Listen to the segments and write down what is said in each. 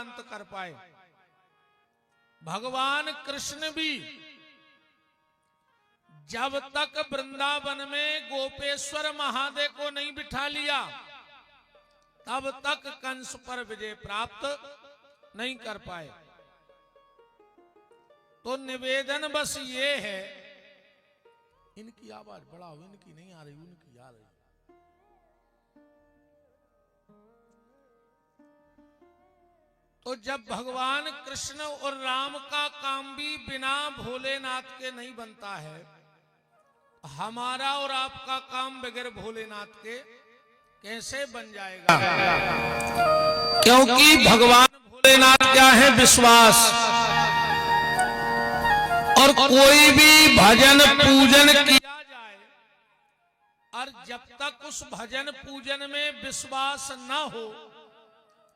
अंत कर पाए। भगवान कृष्ण भी जब तक वृंदावन में गोपेश्वर महादेव को नहीं बिठा लिया तब तक कंस पर विजय प्राप्त नहीं कर पाए। तो निवेदन बस ये है, इनकी आवाज बढ़ाओ, इनकी नहीं आ रही, उनकी आ रही। तो जब भगवान कृष्ण और राम का काम भी बिना भोलेनाथ के नहीं बनता है, हमारा और आपका काम बगैर भोलेनाथ के कैसे बन जाएगा? क्योंकि भगवान भोलेनाथ क्या है? विश्वास। और कोई भी भजन पूजन किया जाए और जब तक उस भजन पूजन में विश्वास न हो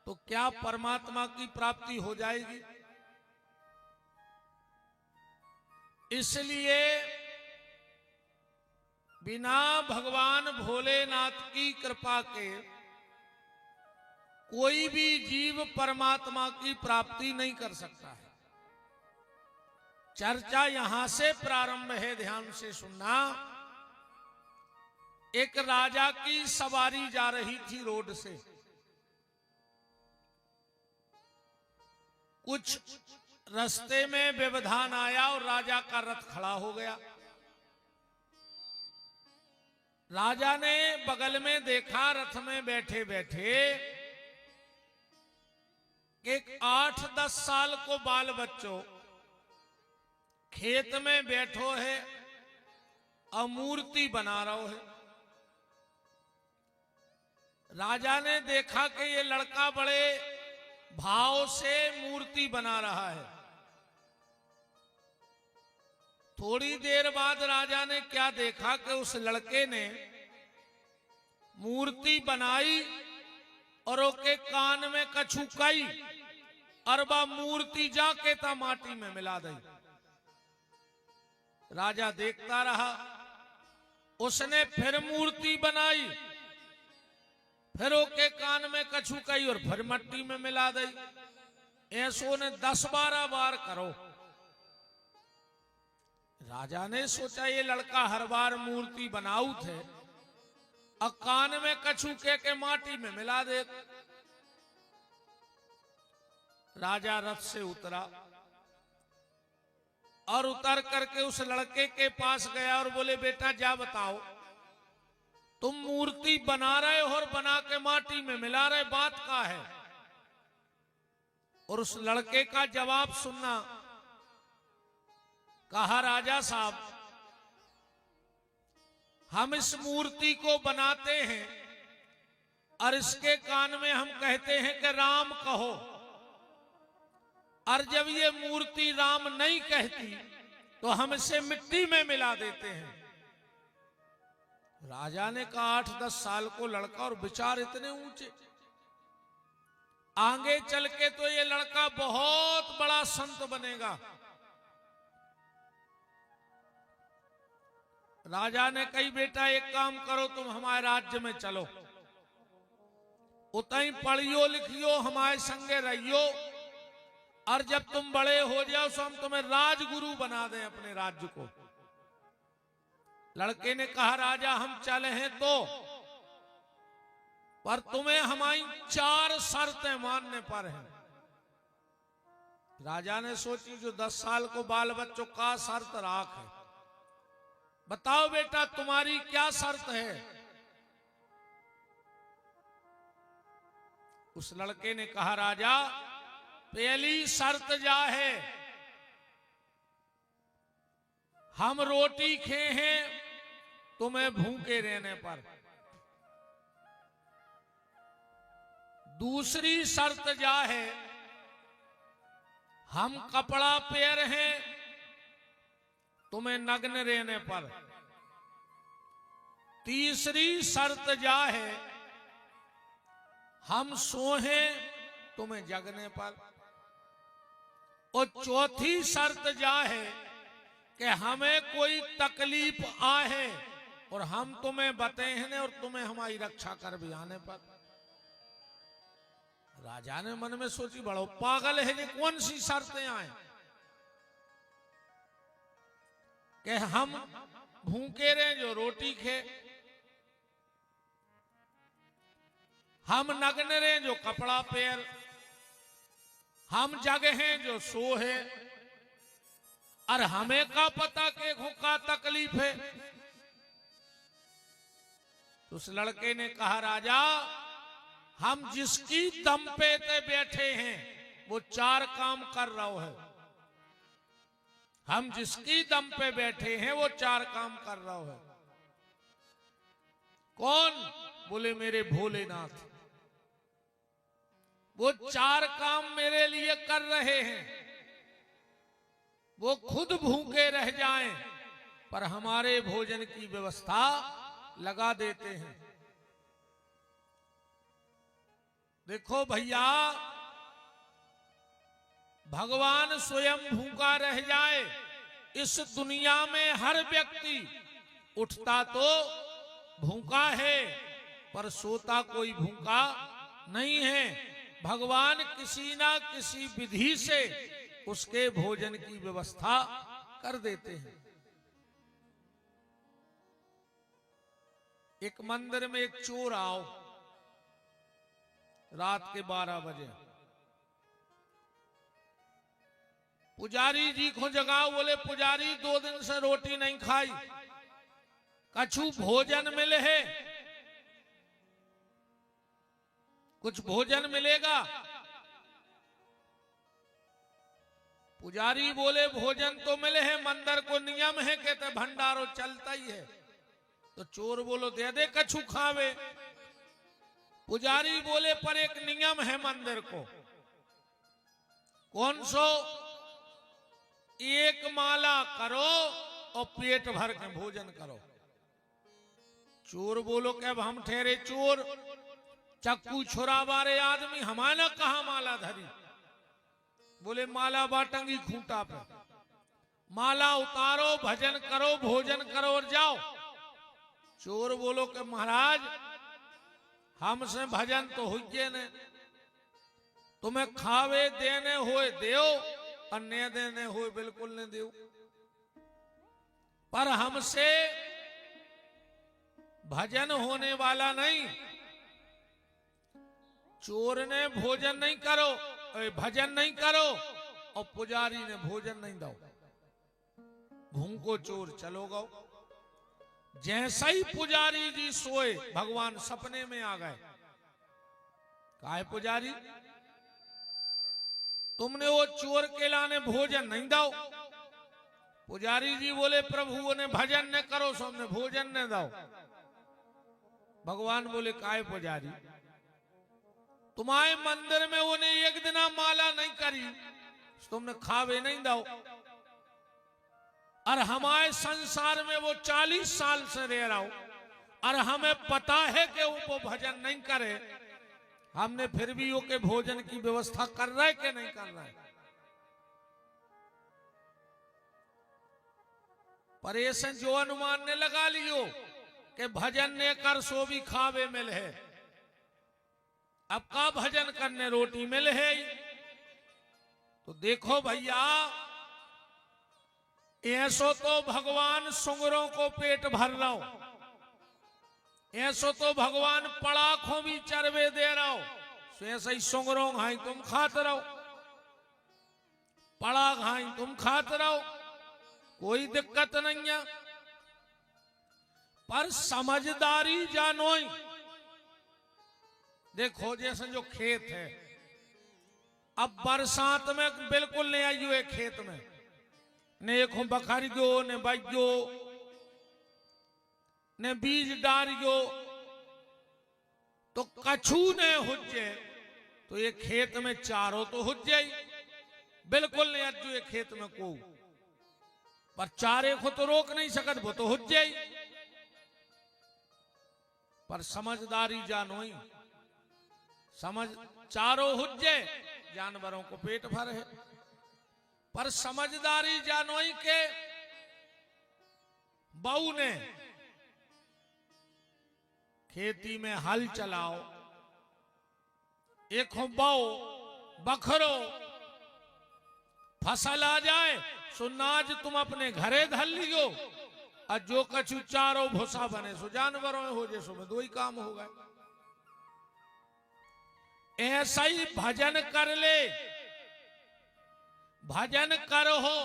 तो क्या परमात्मा की प्राप्ति हो जाएगी? इसलिए बिना भगवान भोलेनाथ की कृपा के कोई भी जीव परमात्मा की प्राप्ति नहीं कर सकता है। चर्चा यहां से प्रारंभ है, ध्यान से सुनना। एक राजा की सवारी जा रही थी रोड से। कुछ रास्ते में व्यवधान आया और राजा का रथ खड़ा हो गया। राजा ने बगल में देखा, रथ में बैठे बैठे एक 8-10 साल को बाल बच्चों खेत में बैठो है और मूर्ति बना रहो है। राजा ने देखा कि ये लड़का बड़े भाव से मूर्ति बना रहा है। थोड़ी देर बाद राजा ने क्या देखा कि उस लड़के ने मूर्ति बनाई और ओके कान में कछु कई और बा मूर्ति जाके ता माटी में मिला दी। राजा देखता रहा। उसने फिर मूर्ति बनाई, फिर ओके कान में कछु कई और फिर मट्टी में मिला दी। ऐसो ने 10-12 बार करो। राजा ने सोचा ये लड़का हर बार मूर्ति बनाऊ थे और कान में कछु के माटी में मिला दे। राजा रथ से उतरा और उतर करके उस लड़के के पास गया और बोले, बेटा जा बताओ, तुम मूर्ति बना रहे हो और बना के माटी में मिला रहे, बात का है? और उस लड़के का जवाब सुनना। कहा, राजा साहब, हम इस मूर्ति को बनाते हैं और इसके कान में हम कहते हैं कि राम कहो, और जब ये मूर्ति राम नहीं कहती तो हम इसे मिट्टी में मिला देते हैं। राजा ने कहा, 8-10 साल को लड़का और विचार इतने ऊंचे। आगे चल के तो ये लड़का बहुत बड़ा संत बनेगा। राजा ने कही, बेटा एक काम करो, तुम हमारे राज्य में चलो, उतई पढ़ियो लिखियो, हमारे संगे रहियो, और जब तुम बड़े हो जाओ तो हम तुम्हें राजगुरु बना दें अपने राज्य को। लड़के ने कहा, राजा हम चले हैं तो, पर तुम्हें हमारी 4 शर्तें मानने पर है। राजा ने सोची, जो 10 साल को बाल बच्चों का शर्त राख है, बताओ बेटा तुम्हारी क्या शर्त है? उस लड़के ने कहा, राजा पहली शर्त जा है, हम रोटी खे हैं तुम्हें भूखे रहने पर। दूसरी शर्त जा है, हम कपड़ा पहन हैं तुम्हें नग्न रहने पर। तीसरी शर्त जा है, हम सोहे तुम्हें जगने पर। और चौथी शर्त जा है कि हमें कोई तकलीफ आए और हम तुम्हें बतेहने और तुम्हें हमारी रक्षा कर भी आने पर। राजा ने मन में सोची बड़ो पागल है, ये कौन सी शर्तें आए कि हम भूखे रहे जो रोटी खे, हम नग्न रहे जो कपड़ा पहन, हम जगे हैं जो सो है, और हमें का पता के का तकलीफ है। तो उस लड़के ने कहा राजा, हम जिसकी दम पे ते बैठे हैं वो 4 काम कर रहा है। हम जिसकी दम पे बैठे हैं वो 4 काम कर रहा है। कौन? बोले मेरे भोलेनाथ। वो 4 काम मेरे लिए कर रहे हैं। वो खुद भूखे रह जाएं पर हमारे भोजन की व्यवस्था लगा देते हैं। देखो भैया, भगवान स्वयं भूखा रह जाए, इस दुनिया में हर व्यक्ति उठता तो भूखा है पर सोता कोई भूखा नहीं है। भगवान किसी ना किसी विधि से उसके भोजन की व्यवस्था कर देते हैं। एक मंदिर में एक चोर आओ रात के 12 बजे, पुजारी जी को जगाओ। बोले पुजारी 2 दिन से रोटी नहीं खाई, कछु भोजन मिले है, कुछ भोजन मिलेगा? पुजारी बोले भोजन तो मिले है, मंदिर को नियम है कहते भंडारो चलता ही है। तो चोर बोलो दे दे कछु खावे। पुजारी बोले पर एक नियम है मंदिर को। कौन सो? 1 माला करो और पेट भर के भोजन करो। चोर बोलो कि अब हम ठहरे चोर, चक्कू छुरा बारे आदमी, हमारा कहा माला धरी। बोले माला बाटंगी खूंटा पे, माला उतारो, भजन करो, भोजन करो और जाओ। चोर बोलो कि महाराज हमसे भजन तो हुए ने, तुम्हें खावे देने होए देओ और न देने होए बिल्कुल न देओ, पर हमसे भजन होने वाला नहीं। चोर ने भोजन नहीं करो, भजन नहीं करो और पुजारी ने भोजन नहीं दो, भूखो चोर चलो गो। जैसा ही पुजारी जी सोए भगवान सपने में आ गए। काहे पुजारी, तुमने वो चोर के लाने भोजन नहीं दो? पुजारी जी बोले प्रभु ने भजन न करो सो हमने भोजन न दो। भगवान बोले काहे पुजारी, तुम्हारे मंदिर में उन्हें 1 दिन माला नहीं करी, तुमने खावे नहीं दो, और हमारे संसार में वो 40 साल से रह रहा हो और हमें पता है कि वो भजन नहीं करे, हमने फिर भी वो के भोजन की व्यवस्था कर रहे कि नहीं कर रहे? पर ऐसे जो अनुमान ने लगा लियो कि भजन ने कर सो भी खावे मिल है, अब का भजन करने रोटी मिल है। तो देखो भैया, ऐसो तो भगवान सुंगरों को पेट भर रहा हो, ऐसो तो भगवान पड़ाखों भी चरवे दे रहा हो, तो ऐसे ही सुंगरों घाई तुम खाते रहो, पड़ा घाई तुम खाते रहो, कोई दिक्कत नहीं है। पर समझदारी जानोई। देखो जैसे जो खेत है, अब बरसात में बिल्कुल नहीं आई हुए खेत में, ने एक बखर गयो ने बजो ने बीज डारियो, तो कछु ने हुजे तो ये खेत में चारो तो हुजे, बिल्कुल नहीं अजू ये खेत में को, पर चारे को तो रोक नहीं सकत, वो तो हुजे। पर समझदारी जानोई, समझ चारो हुजे जानवरों को पेट भर है, पर समझदारी जानोई के बहू ने खेती में हल चलाओ, एक हो बो बखरो फसल आ जाए सो नाज तुम अपने घरे धर लियो और जो कछु चारो भूसा बने सो जानवरों हो जैसो में दो ही काम हो गए। ऐसा ही भजन कर ले, भजन करो हो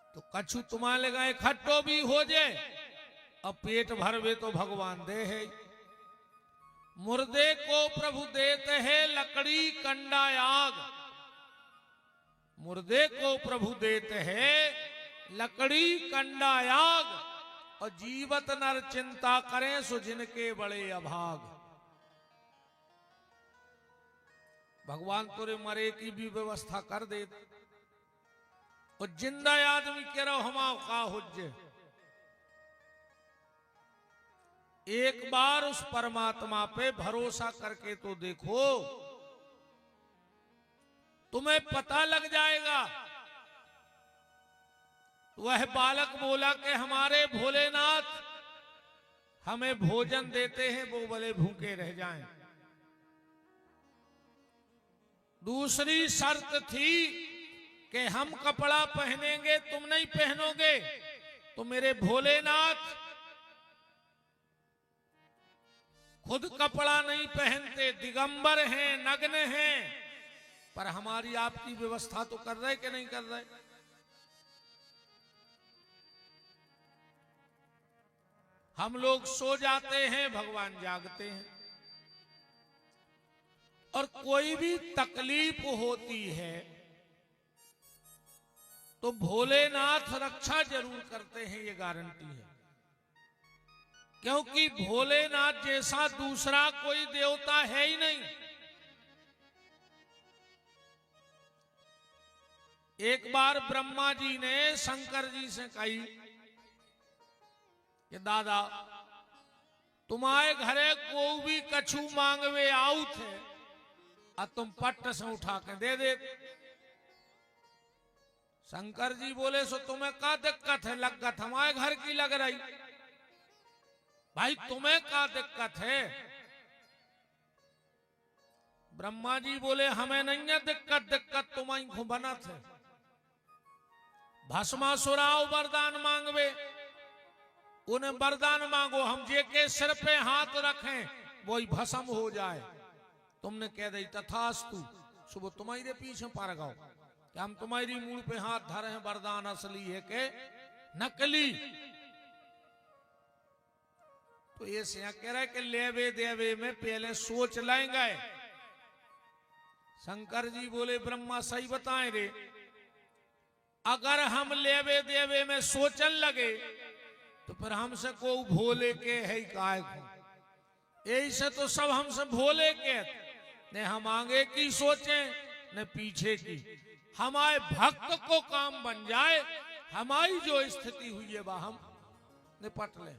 तो कछु तुम्हारे लगा इकट्ठो भी हो जाए और पेट भरवे तो भगवान दे है। मुर्दे को प्रभु देते हैं लकड़ी कंडा आग, मुर्दे को प्रभु देते हैं लकड़ी कंडा आग और जीवत नर चिंता करें सो जिनके बड़े अभाग। भगवान तोरे मरे की भी व्यवस्था कर दे और जिंदा आदमी कह रहा हमाओ का हुज्जे। एक बार उस परमात्मा पे भरोसा करके तो देखो, तुम्हें पता लग जाएगा। वह बालक बोला कि हमारे भोलेनाथ हमें भोजन देते हैं, वो भले भूखे रह जाएं। दूसरी शर्त थी कि हम कपड़ा पहनेंगे तुम नहीं पहनोगे। तो मेरे भोलेनाथ खुद कपड़ा नहीं पहनते, दिगंबर हैं, नग्न हैं, पर हमारी आपकी व्यवस्था तो कर रहे कि नहीं कर रहे। हम लोग सो जाते हैं, भगवान जागते हैं। और कोई भी तकलीफ होती है तो भोलेनाथ रक्षा जरूर करते हैं, ये गारंटी है। क्योंकि भोलेनाथ जैसा दूसरा कोई देवता है ही नहीं। एक बार ब्रह्मा जी ने शंकर जी से कही कि दादा तुम्हारे घरे को भी कछु मांगवे आऊ थे और तुम पट्ट से उठा के दे दे। शंकर जी बोले सो तुम्हें क्या दिक्कत है, लगत हमारे घर की लग रही। भाई तुम्हें क्या दिक्कत है। ब्रह्मा जी बोले हमें नहीं है दिक्कत, दिक्कत तुम्हारी को बना थे। भस्मासुराओ वरदान मांगवे, उन्हें वरदान मांगो हम जे के सिर पे हाथ रखें वही भस्म हो जाए। तुमने कह दी तथास्तु, सुबह तुम्हारे पीछे पार गाओ कि हम तुम्हारी मूल पे हाथ धरे हैं, वरदान असली है के नकली। तो ये सिया कह रहा है कि लेवे देवे में पहले सोच लेंगे। शंकर जी बोले ब्रह्मा सही बताएं रे, अगर हम लेवे देवे में सोचन लगे तो फिर हमसे को भोले के है काय को। यही से तो सब हमसे भोले के, ने हम आगे की सोचें न पीछे की। हमारे भक्त को काम बन जाए, हमारी जो स्थिति हुई है वह हम निपट ले।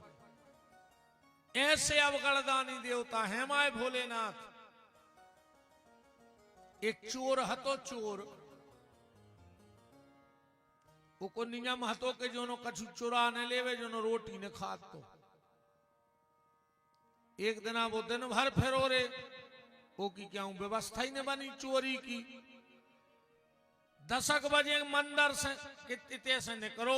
ऐसे अवगणदानी देवता है हमारे भोलेनाथ। एक चोर हतो, चोर को नियम हतो के जो कछु चुरा ने लेवे, जो रोटी ने खात। तो एक दिन वो दिन भर फेरो रे, वो की क्या व्यवस्था ही ने बनी चोरी की। 10 बजे मंदिर से कितने से निकलो,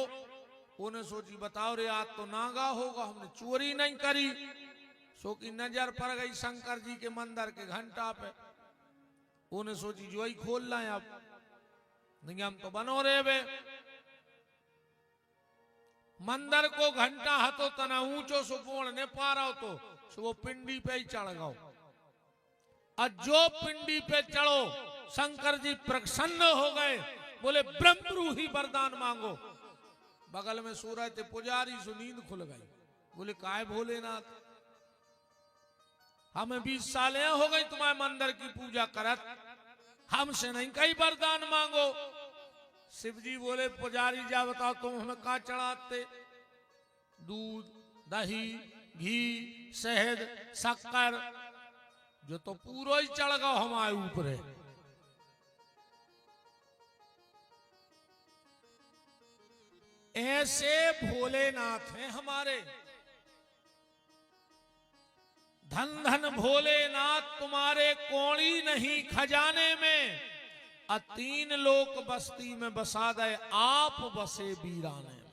उन्हें सोची बताओ रे आज तो नागा होगा, हमने चोरी नहीं करी। सो की नजर पड़ गई शंकर जी के मंदिर के घंटा पे। उन्हें सोची जो ही खोल लाए, अब नियम तो बनो रे बे। मंदिर को घंटा हतो तना ऊंचो सो पोड़ ने पारा तो सो वो पिंडी पे ही चढ़ गओ। और जो पिंडी पे चढ़ो शंकर जी प्रसन्न हो गए, बोले ब्रह्मरूही वरदान मांगो। बगल में सो रहे थे पुजारी, सो नींद खुल गई। बोले काय भोलेनाथ, हमें 20 साल हो गई तुम्हारे मंदिर की पूजा करत, हमसे नहीं कहीं वरदान मांगो। शिव जी बोले पुजारी जा बताओ तुम हमें क्या चढ़ाते। दूध, दही, घी, शहद, शक्कर, जो तो पूरा ही चढ़ गओ हमारे ऊपर है। ऐसे भोलेनाथ हैं हमारे। धन धन भोलेनाथ तुम्हारे कोड़ी नहीं खजाने में, 3 लोक बस्ती में बसा गए, आप बसे वीराने में।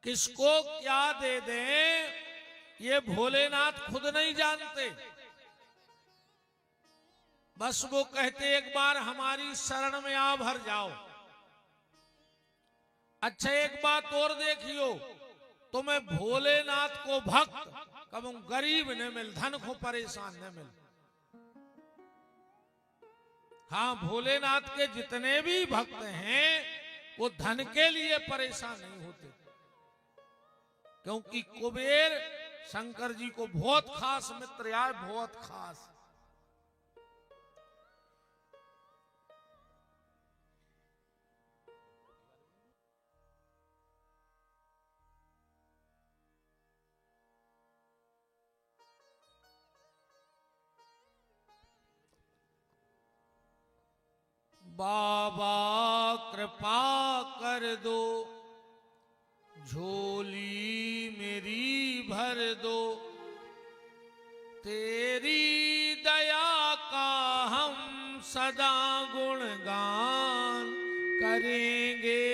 किसको क्या दे दें ये भोलेनाथ खुद नहीं जानते। बस वो कहते एक बार हमारी शरण में आ भर जाओ। अच्छा एक बात और देखियो, तुम्हें भोलेनाथ को भक्त कब गरीब न मिल, धन को परेशान न मिल। हाँ भोलेनाथ के जितने भी भक्त हैं वो धन के लिए परेशान नहीं होते, क्योंकि कुबेर शंकर जी को बहुत खास मित्र है, बहुत खास। बाबा कृपा कर दो, झोली मेरी भर दो, तेरी दया का हम सदा गुणगान करेंगे,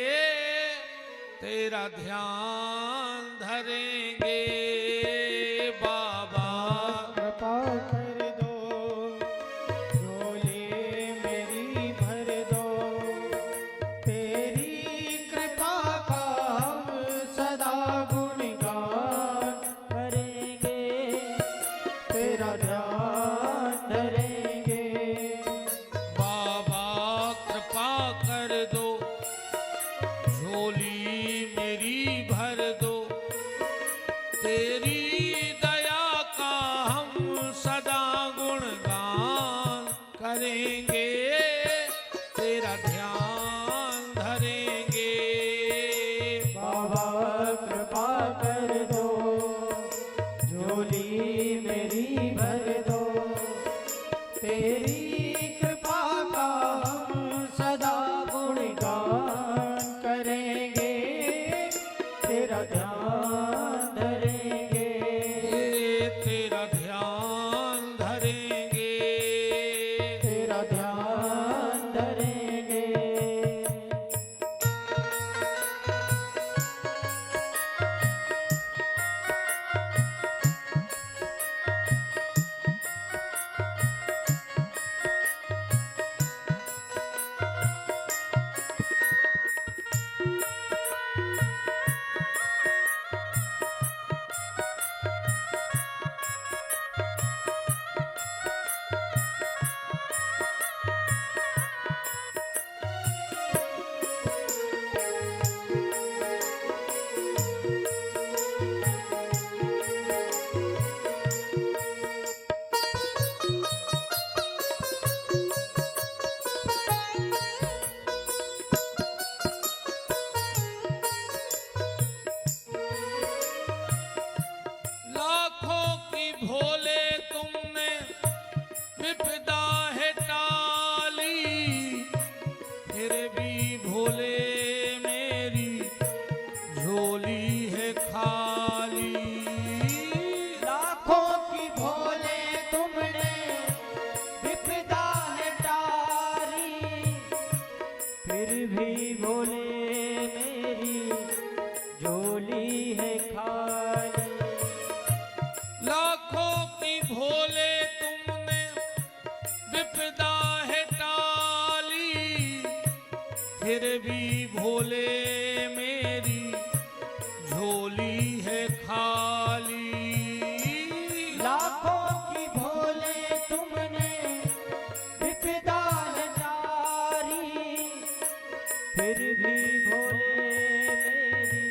तेरा ध्यान धरेंगे। बाबा कृपा कर दो, झोली मेरी भर दो, तेरी कृपा का हम सदा गुणगान करेंगे, तेरा ध्यान धरेंगे। बाबा कृपा कर दो, झोली मेरी भर दो, तेरी दया का हम सदा गुणगान करेंगे, तेरा ध्यान धरेंगे। बाबा कृपा कर दो, झोली मेरी भर दो, तेरी कृपा का हम सदा गुणगान करेंगे, तेरा ध्यान धरेंगे। तेरा ध्यान धरेंगे। तेरा ध्यान धरेंगे। लाखों की भोले तुमने विपदा है टाली, फिर भी भोले मेरी झोली है खाली। लाखों की भोले तुमने विपदा है टारी, फिर भी भोले मेरी झोली है खाली। लाखों की भोले तुमने विपदा है टाली, फिर भी भोले मेरी झोली है खाली। लाखों की भोले तुमने विपदा है टारी, फिर भी भोले मेरी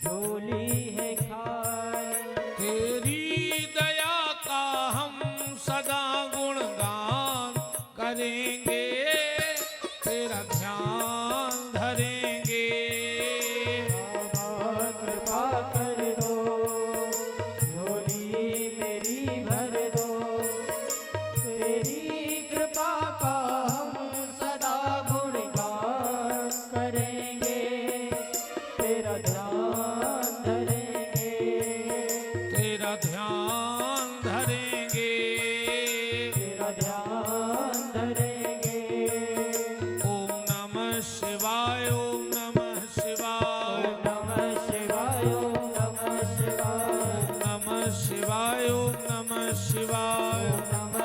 झोली है खाली। तेरी दया का हम सदा गुणगान करेंगे, तेरा ध्यान धरेंगे।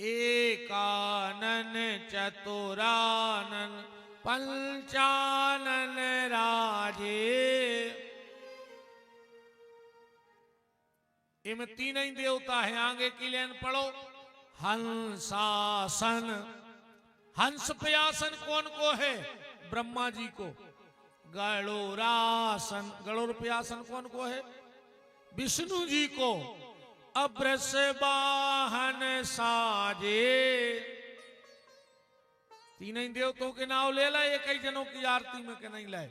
एकानन चतुरानन पंचानन राजे। इनमें तीन ही देवता है। आगे की लाइन पढ़ो। हंसासन, हंस पे आसन कौन को है? ब्रह्मा जी को। गणोरासन, गणोर पे आसन कौन को है? विष्णु जी को। अभ्रस वाहन साजे। तीन ही देवताओं के नाम ले ला, एक ही जनों की आरती में के नहीं लाए।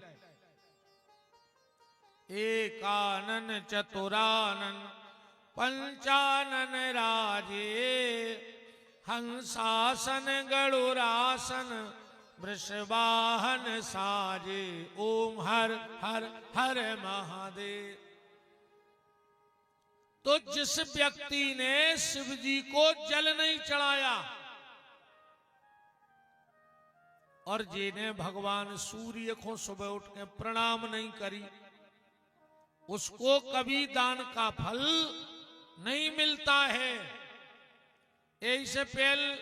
एकानन चतुरानन पंचानन राजे। हंसासन गणुरासन वृषवाहन साजे। ओम हर हर हर महादेव। तो जिस व्यक्ति ने शिव जी को जल नहीं चढ़ाया और जिन्हें भगवान सूर्य को सुबह उठ के प्रणाम नहीं करी, उसको कभी दान का फल नहीं मिलता है। ऐसे पहले,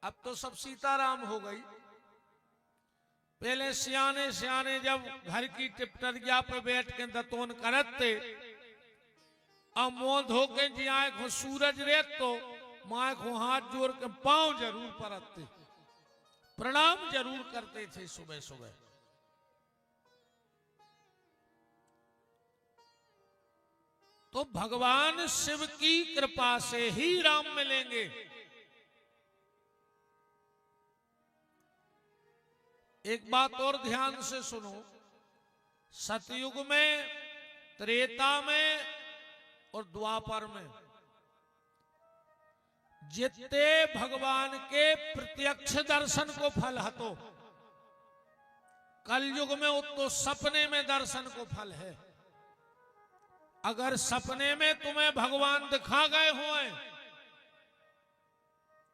अब तो सब सीताराम हो गई। पहले सियाने सियाने जब घर की टिपटरिया पे बैठ के दतोन करते, अब मुंह धोके जी आए को सूरज रेत, तो माए को हाथ जोड़ के पांव जरूर परतते, प्रणाम जरूर करते थे सुबह सुबह। तो भगवान शिव की कृपा से ही राम मिलेंगे। एक बात और ध्यान से सुनो। सतयुग में, त्रेता में और द्वापर में जितने भगवान के प्रत्यक्ष दर्शन को फल हतो, कलयुग में तो सपने में दर्शन को फल है। अगर सपने में तुम्हें भगवान दिखा गए हुए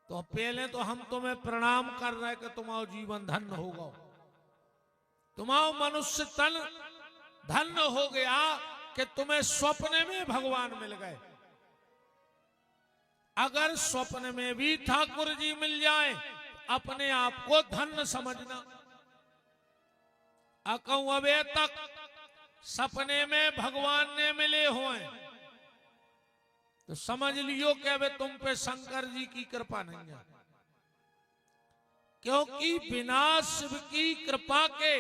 तो पहले तो हम तुम्हें प्रणाम कर रहे कि तुम्हारा जीवन धन्य होगा, तुम्हारा मनुष्य तन धन्य हो गया कि तुम्हें स्वप्न में भगवान मिल गए। अगर स्वप्न में भी ठाकुर जी मिल जाए, अपने आप को धन्य समझना। अकऊ अबे तक सपने में भगवान ने मिले हुए तो समझ लियो कि अबे तुम पे शंकर जी की कृपा नहीं है, क्योंकि बिना शिव की कृपा के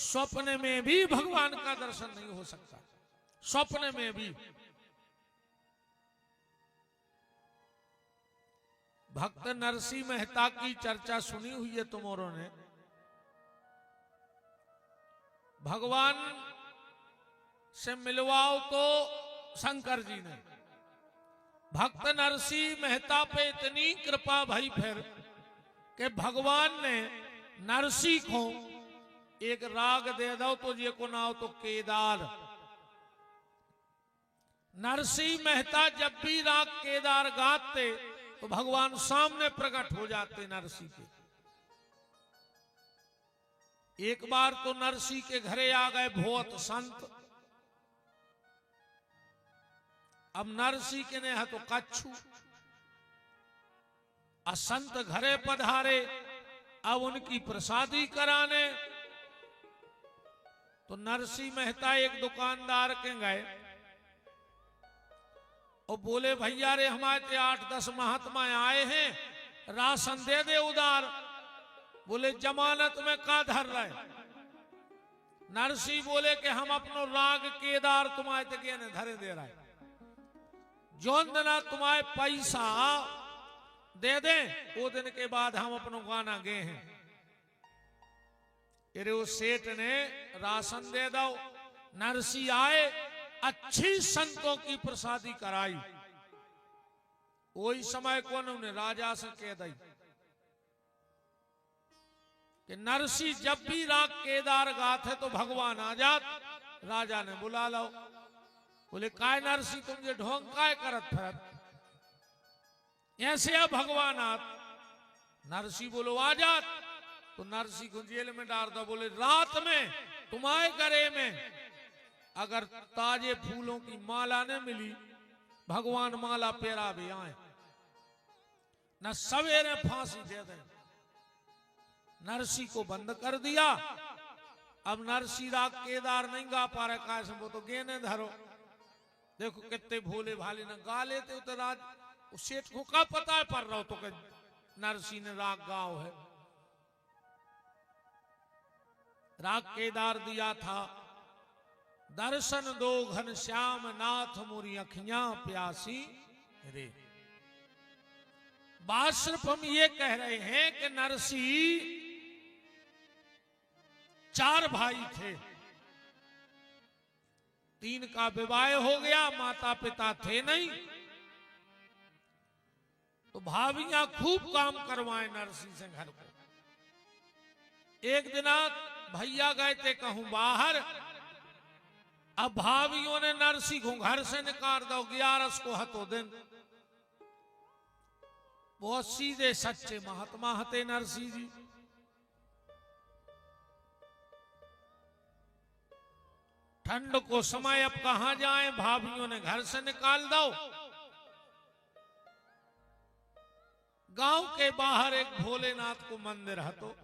स्वप्न में भी भगवान का दर्शन नहीं हो सकता। स्वप्न में भी। भक्त नरसिंह मेहता की चर्चा सुनी हुई है तुमोरों ने। भगवान से मिलवाओ तो शंकर जी ने। भक्त नरसिंह मेहता पे इतनी कृपा भई फिर कि भगवान ने नरसिंह को एक राग दे दो तो ये को नाम तो केदार। नरसिंह मेहता जब भी राग केदार गाते तो भगवान सामने प्रकट हो जाते नरसिंह के। एक बार तो नरसिंह के घरे आ गए बहुत संत। अब नरसिंह के ने है तो कच्छू। असंत घरे पधारे, अब उनकी प्रसादी कराने। तो नरसिंह मेहता एक दुकानदार के गए और बोले, भैया रे हमारे 8-10 महात्मा आए हैं, राशन दे दे उधार। बोले जमानत में का धर रहे। नरसिंह बोले कि हम अपनो राग केदार तुम्हारे तक ने धरे दे रहा है। जौन दिना तुम्हारे पैसा दे दे वो दिन के बाद हम अपनो गाना गे हैं। अरे उस सेठ ने राशन दे दो। नरसिंह आए, अच्छी संतों की प्रसादी कराई। वही समय को उन्होंने राजा से कह दी कि नरसिंह जब भी राग केदार गाते तो भगवान आ जात। राजा ने बुला लो। बोले काय नरसिंह तुम ये ढोंग काय करत फिरत, ऐसे भगवान आत। नरसिंह बोलो आ जात। तो नरसिंह को जेल में डाल दो। बोले रात में तुम्हारे गले में अगर ताजे फूलों की माला न मिली, भगवान माला पेरा भी आए। न सवेरे फांसी दे दे। नरसी को बंद कर दिया। अब नरसी राग केदार नहीं गा पा रहे, कहा वो तो गेने धरो। देखो कितने भोले भाले न गा लेते तो राज सेठ को क्या पता है पर रहो तो कि नरसी ने राग गाओ है। राग केदार दिया था, दर्शन दो घन श्याम नाथ मोरी अखियां प्यासी रे। बात सिर्फ हम ये कह रहे हैं कि नरसी 4 भाई थे, 3 का विवाह हो गया, माता पिता थे नहीं, तो भाभियां खूब काम करवाए नरसी से घर को। एक दिन भैया गए थे कहूं बाहर, अब भाभियों ने नरसी को घर से निकाल दो, 11 को हतो दिन। बहुत सीधे सच्चे महात्मा हते नरसी जी। ठंड को समय अब कहां जाए, भाभियों ने घर से निकाल दो। गांव के बाहर एक भोलेनाथ को मंदिर है, तो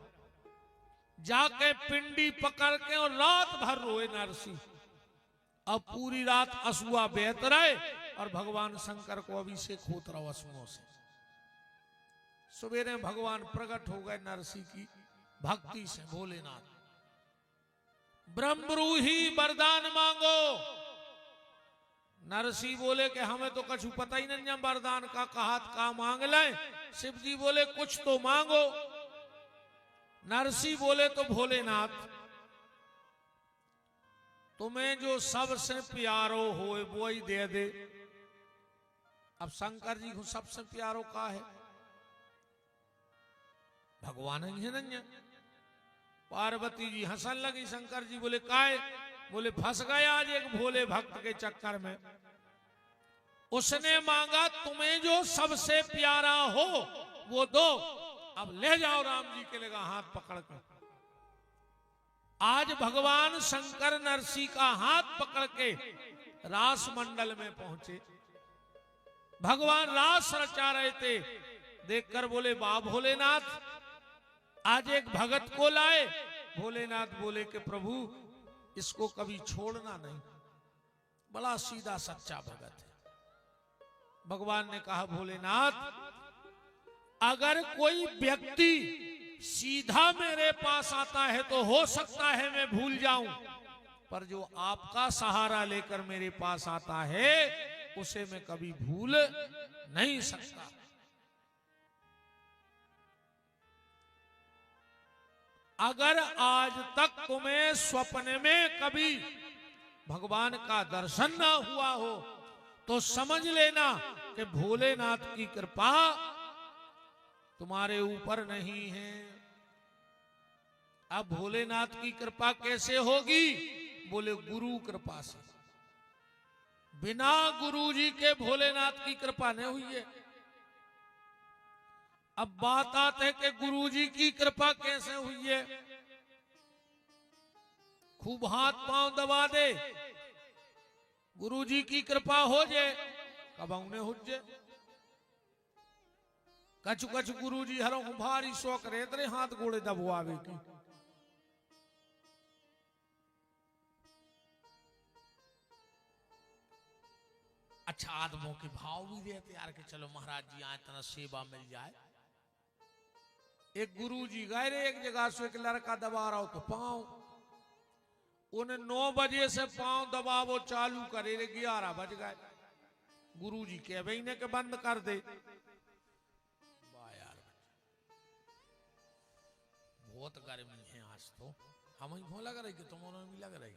जाके पिंडी पकड़ के और रात भर रोए नरसी। अब पूरी रात असुआ बहत रहे और भगवान शंकर को अभिषेक होता रहा असुओं से। सवेरे भगवान प्रकट हो गए नरसी की भक्ति से। भोलेनाथ ब्रह्मरूही वरदान मांगो। नरसी बोले कि हमें तो कुछ पता ही नहीं वरदान का, कहा का मांग ले। शिव जी बोले कुछ तो मांगो। नरसी बोले तो भोलेनाथ तुम्हें जो सबसे प्यारो हो वो ही दे दे। अब शंकर जी को सबसे प्यारो का है, भगवान ही है नहीं। पार्वती जी हंसन लगी। शंकर जी बोले काहे? बोले फंस गए आज एक भोले भक्त के चक्कर में। उसने मांगा तुम्हें जो सबसे प्यारा हो वो दो, अब ले जाओ राम जी के लगा हाथ पकड़ कर। आज भगवान शंकर नरसी का हाथ पकड़ के रास मंडल में पहुंचे। भगवान रास रचा रहे थे, देखकर बोले वाह भोलेनाथ, आज एक भगत को लाए। भोलेनाथ बोले कि प्रभु इसको कभी छोड़ना नहीं, बड़ा सीधा सच्चा भगत है। भगवान ने कहा भोलेनाथ अगर कोई व्यक्ति सीधा मेरे पास आता है तो हो सकता है मैं भूल जाऊं, पर जो आपका सहारा लेकर मेरे पास आता है उसे मैं कभी भूल नहीं सकता। अगर आज तक तुम्हें स्वप्न में कभी भगवान का दर्शन ना हुआ हो तो समझ लेना कि भोलेनाथ की कृपा तुम्हारे ऊपर नहीं है। अब भोलेनाथ की कृपा कैसे होगी? बोले गुरु कृपा से। बिना गुरु जी के भोलेनाथ की कृपा नहीं हुई है। अब बात आते है कि गुरु जी की कृपा कैसे हुई है। खूब हाथ पांव दबा दे, गुरु जी की कृपा हो जाए, कब उन्हें हो जाए। कछु कछु गुरु जी हरों भारी शौक रहते हाथ गोड़े दबवावे की। अच्छा आदमों के भाव भी देते यार कि चलो महाराज जी आए तना सेवा मिल जाए। एक गुरु जी गए रे एक जगह से, एक लड़का दबा रहा हो तो पांव, उन्हें 9 बजे से पांव दबावो चालू करे रे, 11 बज गए। गुरु जी कह भाई ने के बंद कर दे। यार बहुत गर्मी है आज तो, हम ही लग रही कि तुम्हारा भी लग रही।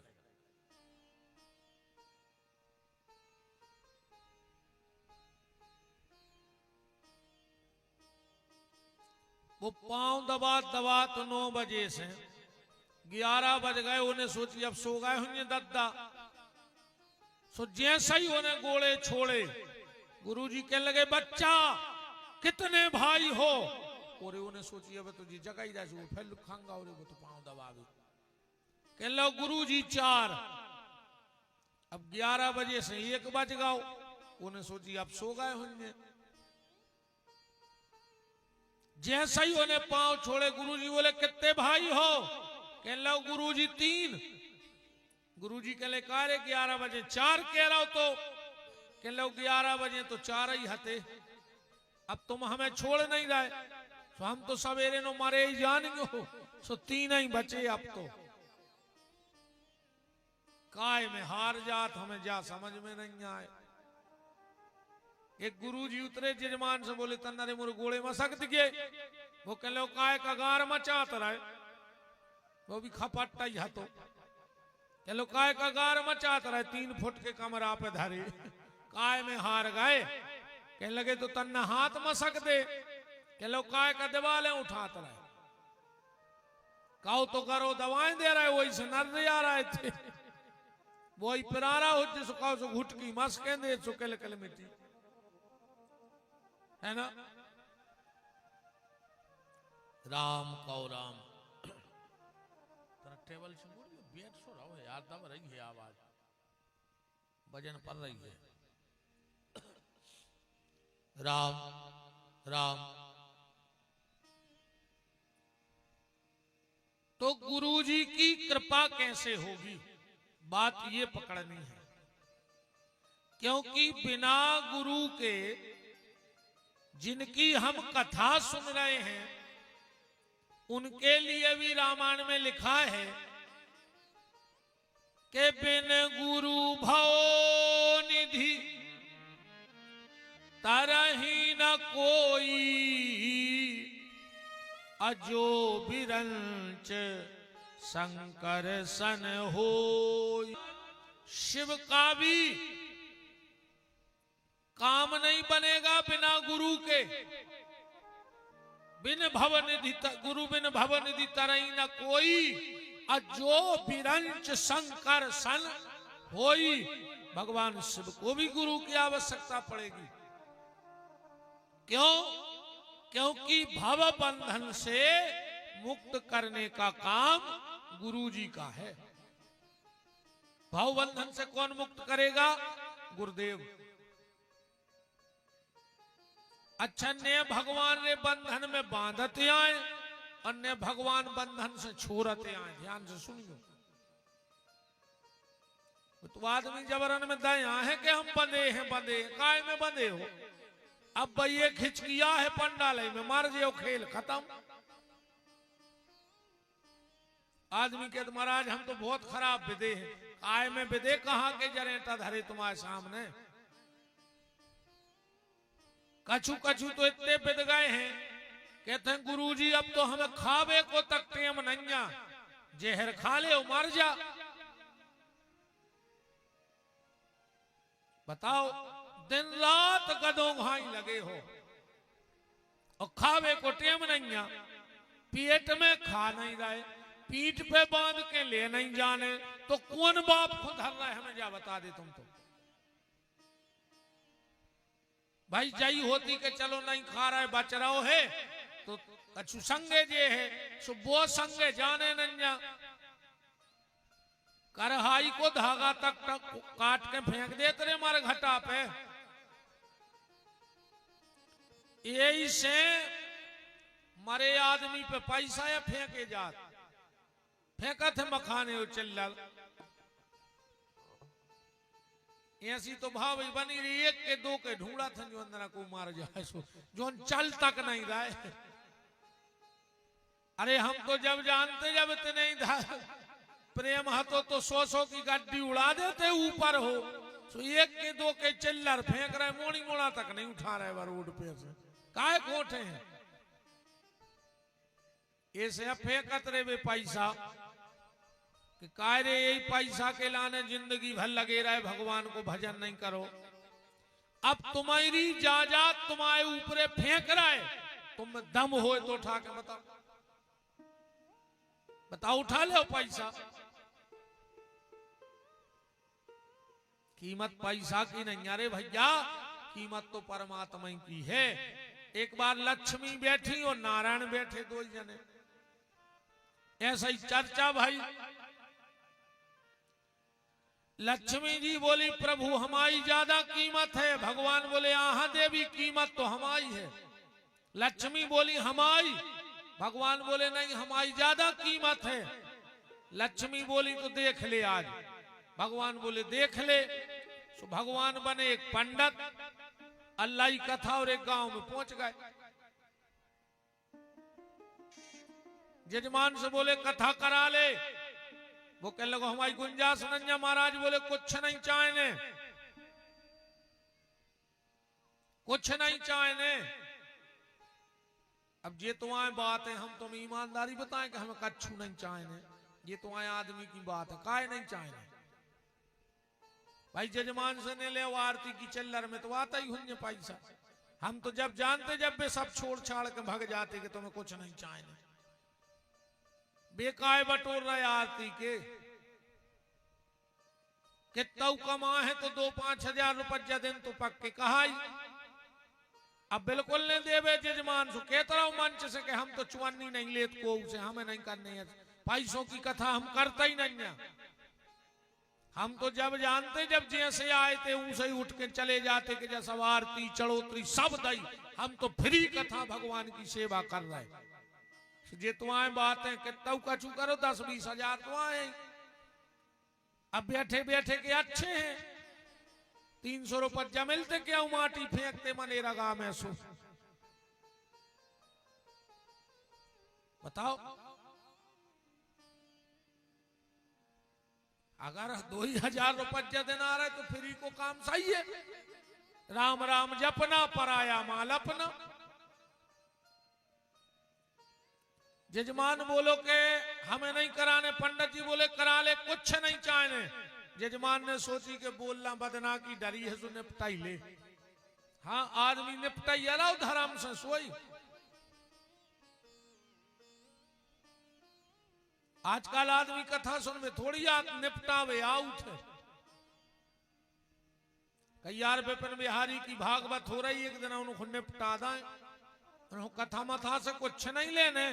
वो पांव दबा दबा तो 9 बजे से 11 बज गए। उन्हें सोची अब सो गए होंगे दद्दा। सो जैसे ही उन्हें गोले छोड़े, गुरुजी कहने लगे बच्चा कितने भाई हो? और उन्हें सोची अब तुझे जगह ही जाए फिर लुखांगा और वो तो पांव दबावे। कहने लो गुरुजी 4। अब 11 बजे से 1 बज गए। उन्हें सोची अब सो गए होंगे। जैसा ही उन्हें पांव छोड़े, गुरुजी बोले कितने भाई हो? कह लो गुरुजी 3। गुरुजी कह ले कार्य 11 बजे 4 कह रहा हो तो? कह लो 11 बजे तो 4 ही हते, अब तुम हमें छोड़ नहीं रहे, तो हम तो सवेरे नो मारे ही जानेंगे हो, सो 3 ही बचे अब तो। काय में हार जात हमें जा समझ में नहीं आए। एक गुरुजी उतरे जजमान से बोले तन्नारे मुर गोले मसक दिखे। वो कह लो काय का गार मचात रहे, वो भी खपट्टा ही हतो। कह लो काय का गार मचात रहे, 3 फुट के कमरा पे धरे, काय में हार गए। कह लगे तो तन्ना हाथ मसक दे। कह लो काय का दीवालें उठात रहे, काउ तो करो दवाएं दे रहे, वही से नर आ रहे थे, वही पिरारा हो जिसको काउ सो घुटकी मस के दे सो कल कल मिट्टी है ना। राम कौ राम टेबल से बैठ सो रहो है यार, दब रही है आवाज, वजन पड़ रही है। राम राम। तो गुरुजी की कृपा कैसे होगी, बात ये पकड़नी है। क्योंकि बिना गुरु के जिनकी हम कथा सुन रहे हैं, उनके लिए भी रामायण में लिखा है कि बिन गुरु भव निधि तरही न कोई, अजो बिरंच शंकर सन होय। शिव का भी काम नहीं बनेगा बिना गुरु के। बिन भवनिधि गुरु बिन भवनिधि तरही न कोई, अजो बिरंच शंकर सन होई। भगवान शिव को भी गुरु की आवश्यकता पड़ेगी। क्यों? क्योंकि भव बंधन से मुक्त करने का काम गुरु जी का है। भव बंधन से कौन मुक्त करेगा? गुरुदेव। अच्छा, ने भगवान ने बंधन में बांधते आए, अन्य भगवान बंधन से छोड़ते आए। ध्यान से सुनियो। तो आदमी जबरन में दया है कि हम बंधे हैं, बंधे हैं, काय में बंधे हो? अब भाई ये खिचकिया है पंडाले में, मार जाओ, खेल खत्म। आदमी के तो महाराज हम तो बहुत खराब विदे हैं। आय में विदे कहां के जरेटा धरे तुम्हारे सामने। कछु कछु तो इतने विद गए हैं, कहते हैं गुरुजी अब तो हमें खावे को तक टेम नहीं, जहर खा ले मर जा। बताओ, दिन रात गदों घाई लगे हो और खावे को टेम नहीं, पेट में खा नहीं रहे, पीठ पे बांध के ले नहीं जाने, तो कौन बाप खुद धर रहा है हमें जा बता दे तुम तो। भाई जई होती कि चलो नहीं खा रहा है बच रहा है, तो कछु संगे जे है सो वो संगे जाने नहीं जा। करहाई को धागा तक काट के फेंक देते रे मारे घटा पे। यही से मरे आदमी पे पैसा या फेंके जात, फेंका थे मखाने हो चिल्ला। ऐसी तो भाव बनी रही, 1 के 2 के ढूंढा था जो अंदर को मार जाए, सो जो चल तक नहीं रहे। अरे हम तो जब जानते जब इतने ही था प्रेम हतो तो 100 की गड्डी उड़ा देते ऊपर हो, सो 1 के 2 के चिल्लर फेंक रहे, मोड़ी मोड़ा तक नहीं उठा रहे रोड पे से। काय कोठे हैं ऐसे फेंकत रे वे पैसा कि काय रे यही पैसा के लाने जिंदगी भर लगे रहे, भगवान को भजन नहीं करो। अब तुम्हारी जायदाद तुम्हारे ऊपर फेंक रहा है, तुम दम हो तो उठा के बताओ, बताओ उठा लो पैसा। कीमत पैसा की नहीं, अरे भैया कीमत तो परमात्मा की है। एक बार लक्ष्मी बैठी और नारायण बैठे, 2 जने, ऐसा ही चर्चा भाई। लक्ष्मी जी बोली प्रभु हमारी ज्यादा कीमत है, भगवान बोले आहा देवी कीमत तो हमारी है। लक्ष्मी बोली हमारी, भगवान बोले नहीं हमारी ज्यादा कीमत है। लक्ष्मी बोली तो देख ले आज। भगवान बोले देख ले। तो भगवान बने एक पंडित, अल्लाह की कथा और एक गांव में पहुंच गए। जजमान से बोले कथा करा ले। वो कहने लगा हमारी गुंजाइश नहीं। महाराज बोले कुछ नहीं चाहने, कुछ नहीं चाहने। अब ये तो आए बात है, हम तुम्हें ईमानदारी बताएं कि हमें कच्छू नहीं चाहने। ये तो आए आदमी की बात है, काहे नहीं चाहने। भाई जजमान से ने ले आरती की चिल्लर में तो आता ही हुन्ने पैसा। हम तो जब जानते जब वे सब छोड़ छाड़ के भाग जाते कि तुम्हें कुछ नहीं चाहने। बेकाय बटोर रहे आरती के। कितना कमा है तो 2-5 हजार रुपया दिन तो पक्के कहा ही। अब बिल्कुल नहीं देवे जजमान सो कहता रहो मंच से कि हम तो चुवन्नी नहीं लेत को उसे हमें नहीं करनी है। पैसों की कथा हम करते ही नहीं है। हम तो जब जानते जब जैसे आए थे उसे ही उठ के चले जाते कि जैसा आरती चढ़ोतरी सब दई। हम तो फ्री कथा भगवान की सेवा कर रहे। जे तो आए बात है कि तू कछु करो 10-20 हजार तो आए। अब बैठे बैठे के अच्छे हैं। 300 रुपया मिलते क्या माटी फेंकते मनेरा गांव में सो बताओ। अगर 2000 रुपया दिन आ रहा है तो फ्री को काम सही है। राम राम जपना पराया माल अपना। जजमान बोलो के हमें नहीं कराने। पंडित जी बोले करा ले, कुछ नहीं चाहने। जजमान ने सोची के बोलना बदना की डरी है सो निपटाई ले। हाँ आदमी निपटाई अलाउ धर्म से सोई। आजकल आदमी कथा सुन में थोड़ी निपटावे आउट है। कई यार विपिन बिहारी की भागवत हो रही एक दिन उनको निपटा दें। कथा मथा से कुछ नहीं लेने।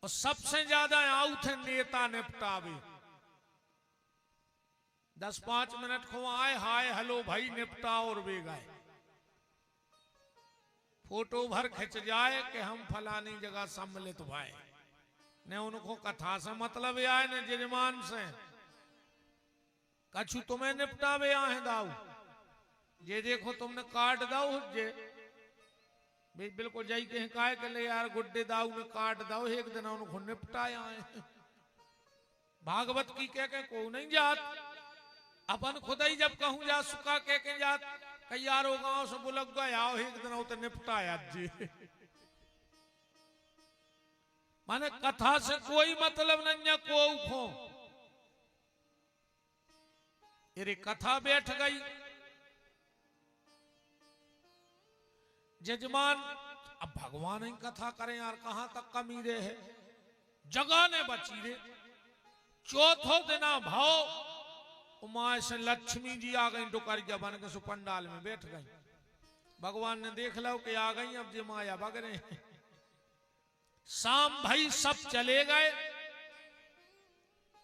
और सबसे ज्यादा आउट है नेता निपटावे। 10-5 मिनट को आए हाय हेलो भाई निपटाओ और वे गए। फोटो भर खिंच जाए कि हम फलानी जगह सम्मिलित भाई ने। उनको कथा से मतलब आए ने जजमान से। कछु तुम्हें निपटावे आए दाऊ। ये देखो तुमने काट दाऊ जे बिल्कुल जाई के काय के ले यार गुड्डे दाऊ ने काट दाऊ एक दिन उनको निपटाया है। भागवत की कह के को नहीं जात। अपन खुद ही जब कहूं जा सुखा कह के जात कई यारो गांव से बुलक गया एक दिन उतर निपटाया जी। माने कथा से कोई मतलब नहीं है। को ये कथा बैठ गई। जजमान अब भगवान ही कथा करें यार कहां तक कमी रे है। जगह ने बची रे। चौथो दिना भाव उमा से लक्ष्मी जी आ गई। डुकरिया बन के सुपंडाल में बैठ गई। भगवान ने देख लो कि आ गई अब जे माया भग रहे हैं। शाम भाई सब चले गए।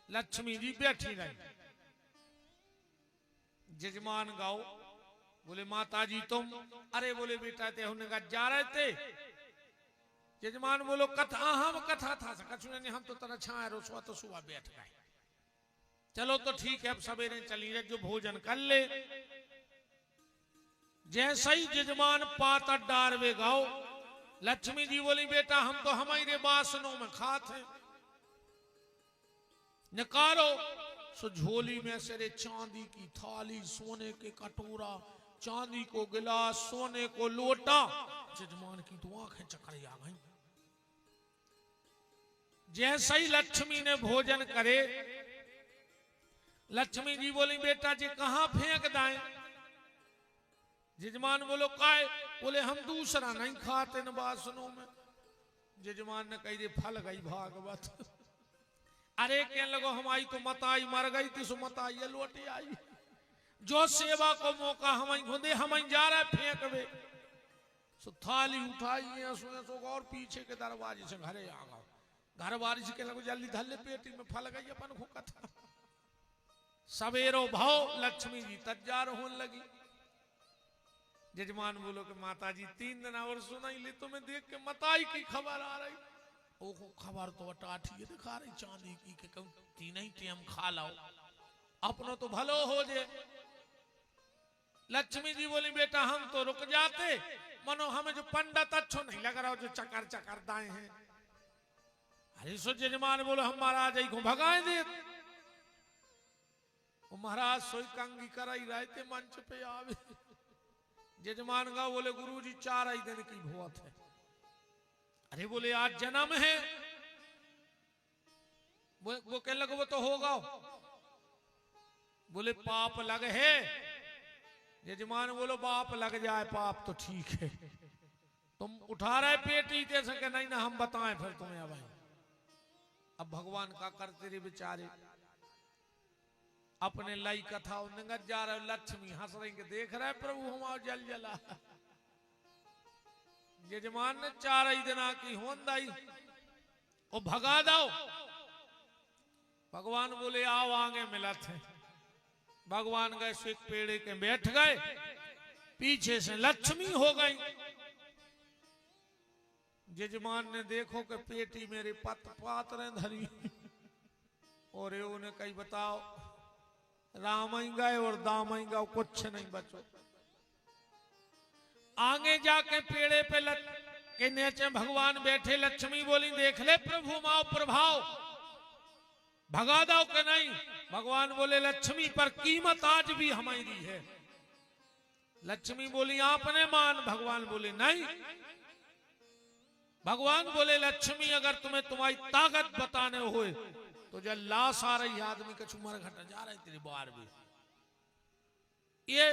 लक्ष्मी जी बैठी रही। जजमान गाओ बोले माता जी तुम। अरे बोले बेटा ते उन्हें जा रहे थे। जजमान बोलो कथा हम कथा था कछु नहीं। हम तो तरह छाया रोसवा तो सुबह बैठ गए। चलो तो ठीक है अब सवेरे चली रहे जो भोजन कर ले। जैसे ही जजमान पातर डारवे गाओ लक्ष्मी जी बोली बेटा हम तो हमारे बासनों में खाते निकालो। सो झोली में से रे चांदी की थाली, सोने के कटोरा, चांदी को गिलास, सोने को लोटा। जजमान की तो आंखें चकरी आ गई। जैसे ही लक्ष्मी ने भोजन करे लक्ष्मी जी बोली बेटा जी कहां फेंक दाएं। जजमान बोलो काय। बोले हम दूसरा नहीं खाते न बासनों में। जजमान ने कही दे फल गई भागवत। अरे कहने लगो हमारी तो मताई मर गई थी सो मताई लौटी आई। जो सेवा को मौका हम खुदे हम जा रहे फेंक वे। सो थाली उठाई सो और पीछे के दरवाजे से घरे आ गए। घर वाली से कहने लगो जल्दी धल्ले पेटी में फल गई अपन को कथा। सवेरो भाव लक्ष्मी जी तैयार होने लगी। जजमान बोलो कि माता जी 3 दिन और सुनाई ले, तुम्हें देख के मताई की खबर आ रही। ओहो खबर तो अटाठी दिखा रही चांदी की कि कहूं 3 ही टाइम खा लाओ अपनो तो भलो हो जे। लक्ष्मी जी बोली बेटा हम तो रुक जाते, मनो हमें जो पंडित अच्छो नहीं लग रहा हो जो चकर चकर दाए हैं। अरे सो जजमान बोलो हम महाराज को भगाए दे। वो महाराज सोई कंगी कराई रहते मंच पे आवे। जजमान का बोले गुरु जी 4 ही दिन की भूत है। अरे बोले आज जन्म है। वो कह लगे वो तो होगा। बोले पाप लग है। यजमान बोलो बाप लग जाए पाप तो ठीक है, तुम उठा रहे पेटी दे सके नहीं ना हम बताएं फिर तुम्हें। अब भगवान का करते रे बेचारे अपने लाई कथा निगत जा रहे। लक्ष्मी हंस रही के देख रहे प्रभु हमारा जल जला। यजमान ने 4 ही दिन की होंदाई और भगा दो। भगवान बोले आओ आगे मिलत है। भगवान गए एक पेड़े के बैठ गए, पीछे से लक्ष्मी हो गई। जजमान ने देखो कि पेटी मेरे पत पात रहे धरी और ये उन्हें कहीं बताओ राम ही गए और दाम ही गए, कुछ नहीं बचो। आगे जाके पेड़े पे के नीचे भगवान बैठे। लक्ष्मी बोली देख ले प्रभु माओ प्रभाव भगा दो के नहीं। भगवान बोले लक्ष्मी पर कीमत आज भी हमारी है। लक्ष्मी बोली आपने मान। भगवान बोले नहीं। भगवान बोले लक्ष्मी अगर तुम्हें तुम्हारी ताकत बताने हुए तो जब लाश आ रही आदमी का चुमर घटा जा रही तेरी बार भी ये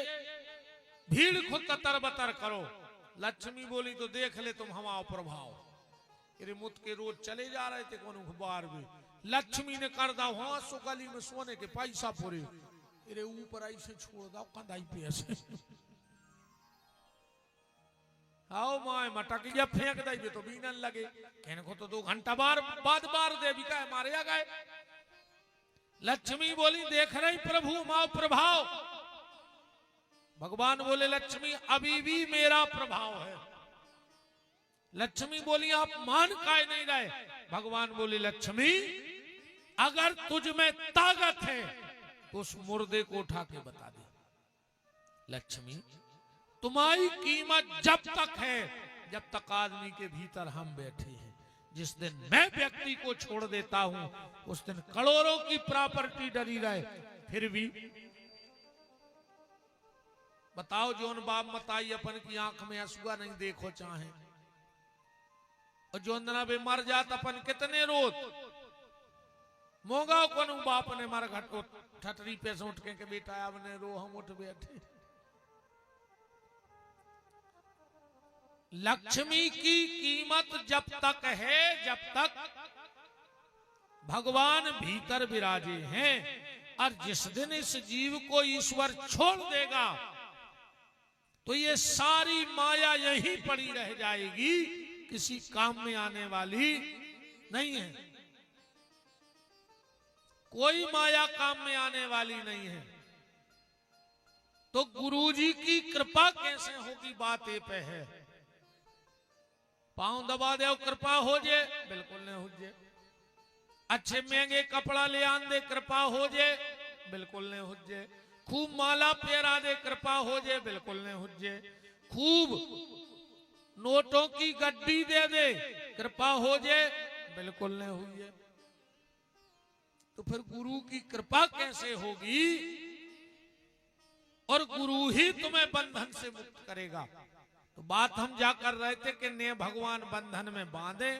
भीड़ खुद कतर बतर करो। लक्ष्मी बोली तो देख ले तुम हमारा प्रभाव। तेरे मुत के रोज चले जा रहे थे कौन बार भी। लक्ष्मी ने कर दो हाँ सुकली में सोने के पैसा पूरे तेरे ऊपर ऐसे छोड़ दो कंधाई पे ऐसे। आओ माए मटक या फेंक दे तो बीनन लगे। कहने को तो 2 घंटा बाद दे भी का मारे आ गए। लक्ष्मी बोली देख रही प्रभु माओ प्रभाव। भगवान बोले लक्ष्मी अभी भी मेरा प्रभाव है। लक्ष्मी बोली आप मान काय नहीं रहे। भगवान बोले लक्ष्मी अगर तुझ में ताकत है तो उस मुर्दे को उठा के बता दे। लक्ष्मी तुम्हारी कीमत जब तक है जब तक आदमी के भीतर हम बैठे हैं। जिस दिन मैं व्यक्ति को छोड़ देता हूं उस दिन करोड़ों की प्रॉपर्टी डरी रहे फिर भी। बताओ जोन बाप मताई अपन की आंख में आंसुआ नहीं देखो चाहे और जो अंदर बे मर जात अपन कितने रोत। मोगा को बाप ने मर घट ठटरी पे से उठ के बेटा आपने रो हम उठ बैठे। लक्ष्मी की कीमत जब तक है जब तक भगवान भीतर विराजे हैं। और जिस दिन इस जीव को ईश्वर छोड़ देगा तो ये सारी माया यहीं पड़ी रह जाएगी, किसी काम में आने वाली नहीं है। कोई माया काम में आने वाली नहीं है। तो गुरुजी की कृपा कैसे होगी बात ये पे है। पांव दबा दे कृपा हो जे बिल्कुल नहीं हो जे। अच्छे महंगे कपड़ा ले आन दे कृपा हो जे बिल्कुल नहीं हो जे। खूब माला पेरा दे कृपा हो जे बिल्कुल नहीं हो जे। खूब नोटों की गड्डी दे दे कृपा हो जे बिल्कुल नहीं हो जे। तो फिर गुरु की कृपा कैसे होगी। और गुरु ही तुम्हें बंधन से मुक्त करेगा। तो बात हम जा कर रहे थे कि ने भगवान बंधन में बांधे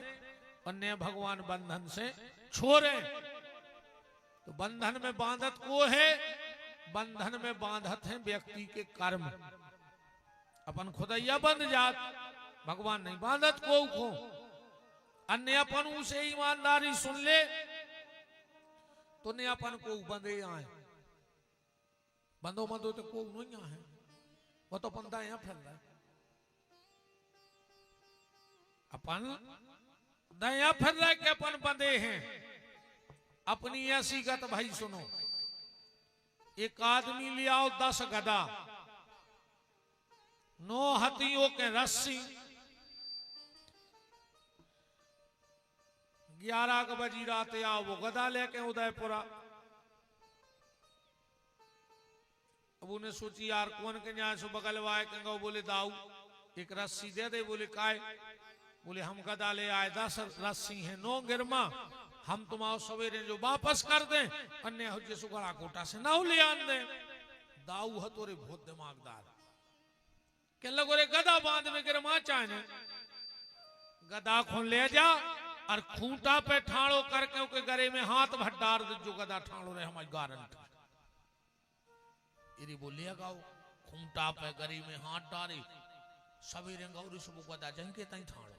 और ने भगवान बंधन से छोड़े। तो बंधन में बांधत को है। बंधन में बांधत है व्यक्ति के कर्म। अपन खुदैया बंध जात भगवान नहीं बांधत को। अन्य अपन उसे ईमानदारी सुन ले तो ने अपन को बंधे आए। बंदो बंदो तो को नहीं है वो तो अपन दाया फैल रहा है। अपन दया फिर रहे के अपन बंदे हैं। अपनी ऐसी गत भाई सुनो। एक आदमी ले आओ 10 गधा। 9 हाथियों के रस्सी 11 बजी रात आओ वो गदा लेके उदयपुरा। अब उन्हें सोची यार कौन के न्याय सो बगल वाए कहेंगे, बोले दाऊ एक रस्सी दे दे। बोले काय? बोले हम गदा ले आए 10 रस्सी है 9 गिरमा, हम तुम्हारो सवेरे जो वापस कर दें अन्य हो सुगड़ा कोटा से ना ले आन दे। दाऊ है तोरे बहुत दिमागदार के लगो रे गदा बांध में गिरमा चाहे गदा खोल ले जा और खूंटा पे ठाड़ो करके उसके गरे में हाथ भट्टार जो गदा ठाड़ो रहे हमारी गारंटी। इरी बोलिए गाओ खूंटा पे गरी में हाथ डारे सवेरे गौरी सुबह गदा जंगे तई ठाड़ो।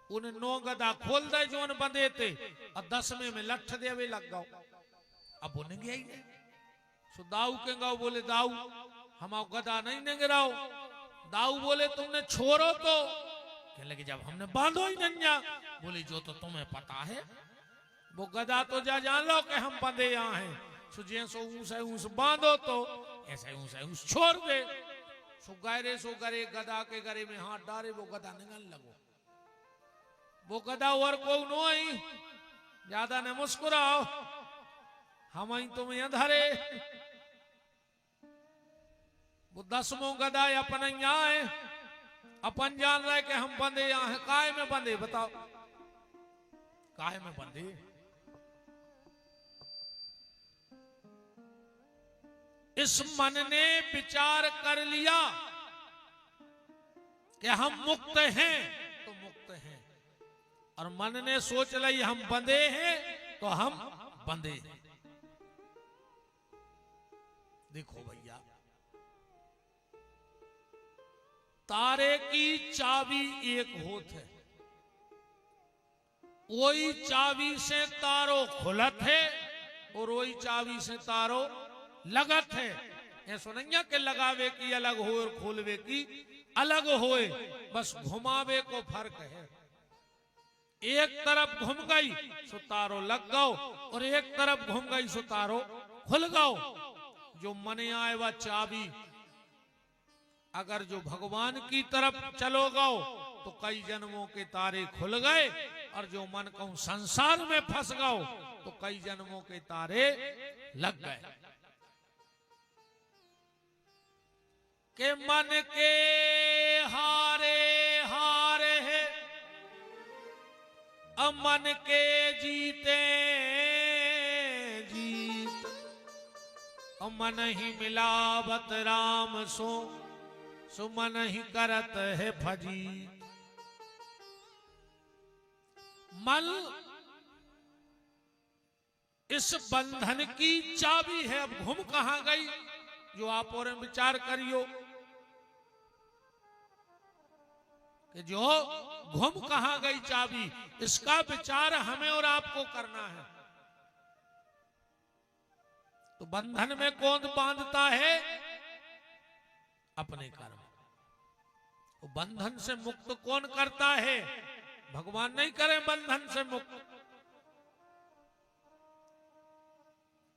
उन्हें 9 गदा खोल दे जो बंधे थे और 10वें में लठ देवे लग गओ। अब उन्हें गया ही नहीं। सो दाऊ के गाओ बोले दाऊ हमारा गदा नहीं निगराओ। दाऊ बोले तुमने छोड़ो तो कहने लगे जब हमने बांधो ही नहीं। बोले जो तो तुम्हें पता है वो गदा तो जा जान लो कि हम बंधे यहाँ हैं। सो जैसो ऊंस बांधो तो ऐसे ऊंस छोड़ दे। सो गहरे सो गरे गदा के गरे में हाथ डारे वो गदा निगल लगो। वो गदा और को नो ही ज्यादा न मुस्कुराओ हम ही तुम्हें अंधारे। वो 10वां गदा अपन यहाँ है अपन जान रहे कि हम बंधे यहाँ है। काय में बंधे बताओ काय में बंधे? इस मन ने विचार कर लिया कि हम मुक्त हैं तो मुक्त हैं, और मन ने सोच ली हम बंधे हैं तो हम बंधे हैं। देखो भैया तारे की चाबी एक होत है, वही चाबी से तारो खुलत है और वही चाबी से तारो लगत है। ऐसा नहीं के लगावे की अलग हो और खोलवे की अलग होए, बस घुमावे को फर्क है। एक तरफ घूम गई सो तारो लग गओ और एक तरफ घूम गई सो तारो खुल गओ। जो मने आए वह चाबी अगर जो भगवान की तरफ चलो गओ तो कई जन्मों के तारे खुल गए, और जो मन कहूं संसार में फंस गओ तो कई जन्मों के तारे लग गए। के मन के हारे हारे है मन के जीते जीत, मन ही मिलावत राम सो सुमन ही करत है फजीत। मन इस बंधन की चाबी है। अब घूम कहां गई जो आप और विचार करियो कि जो घूम कहां गई चाबी, इसका विचार हमें और आपको करना है। तो बंधन में कौन बांधता है? अपने कर्म। तो बंधन से मुक्त कौन करता है? भगवान नहीं करे बंधन से मुक्त।